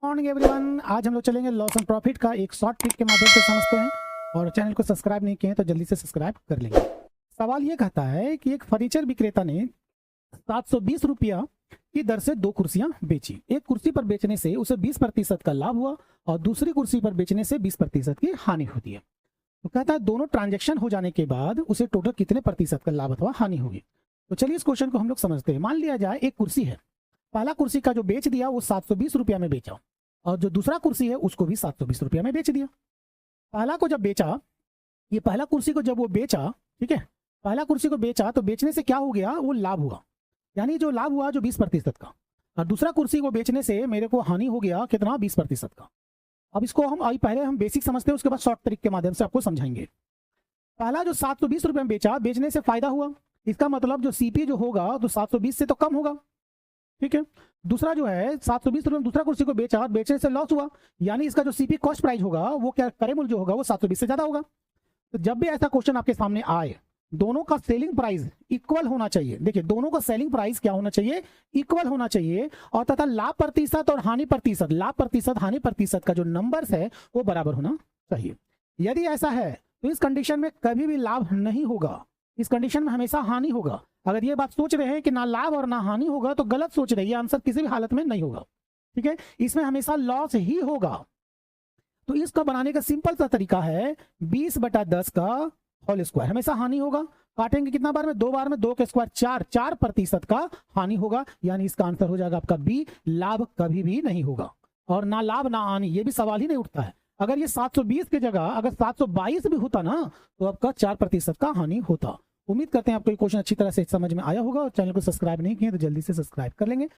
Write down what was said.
Morning everyone. आज हम लोग चलेंगे लॉस एंड प्रॉफिट का एक शॉर्ट ट्रिक के माध्यम से समझते हैं। और चैनल को सब्सक्राइब नहीं किए तो जल्दी से सब्सक्राइब कर लेंगे। सवाल ये कहता है कि एक फर्नीचर विक्रेता ने 720 रुपया की दर से 2 कुर्सियां बेची। एक कुर्सी पर बेचने से उसे 20% का लाभ हुआ और दूसरी कुर्सी पर बेचने से 20% की हानि होती है। तो कहता है दोनों ट्रांजेक्शन हो जाने के बाद उसे टोटल कितने प्रतिशत का लाभ अथवा हानि होगी। तो चलिए इस क्वेश्चन को हम लोग समझते हैं। मान लिया जाए एक कुर्सी है, पहला कुर्सी का जो बेच दिया वो 720 रुपया में बेचा और जो दूसरा कुर्सी है उसको भी 720 रुपया में बेच दिया। पहला को जब बेचा, ये पहला कुर्सी को जब वो बेचा, ठीक है, पहला कुर्सी को बेचा तो बेचने से क्या हो गया, वो लाभ हुआ, यानी जो लाभ हुआ जो 20% का। और दूसरा कुर्सी को बेचने से मेरे को हानि हो गया कितना, 20% का। अब इसको हम पहले हम बेसिक समझते हैं, उसके बाद शॉर्ट ट्रिक के माध्यम से आपको समझाएंगे। पहला जो 720 रुपये में बेचा, बेचने से फायदा हुआ, इसका मतलब जो सीपी जो होगा तो 720 से तो कम होगा, ठीक है। दूसरा जो है 720 रुपये में दूसरा कुर्सी को बेचा और बेचने से लॉस हुआ, यानी इसका जो सीपी कॉस्ट प्राइस होगा वो क्या क्रय मूल्य जो होगा वो 720 से ज्यादा होगा। तो जब भी ऐसा क्वेश्चन आपके सामने आए, दोनों का सेलिंग प्राइस इक्वल होना चाहिए। देखिए दोनों का सेलिंग प्राइस क्या होना चाहिए, इक्वल होना चाहिए। और तथा लाभ प्रतिशत और हानि प्रतिशत, लाभ प्रतिशत हानि प्रतिशत का जो नंबर्स है वो बराबर होना चाहिए। यदि ऐसा है तो इस कंडीशन में कभी भी लाभ नहीं होगा, इस कंडीशन में हमेशा हानि होगा। अगर ये बात सोच रहे हैं कि ना लाभ और ना हानि होगा तो गलत सोच रहे हैं, ये आंसर किसी भी हालत में नहीं होगा, ठीक है। इसमें हमेशा लॉस ही होगा। तो इसका बनाने का सिंपल सा तरीका है 20/10 का होल स्क्वायर। हमेशा हानि होगा, काटेंगे कितना बार में, 2 बार में, 2 के स्क्वायर 4% का हानि होगा, यानी इसका आंसर हो जाएगा आपका बी। लाभ कभी भी नहीं होगा और ना लाभ ना हानि, ये भी सवाल ही नहीं उठता है। अगर ये 720 की जगह अगर 722 भी होता ना तो आपका 4% का हानि होता। उम्मीद करते हैं आपको ये क्वेश्चन अच्छी तरह से समझ में आया होगा और चैनल को सब्सक्राइब नहीं किए तो जल्दी से सब्सक्राइब कर लेंगे।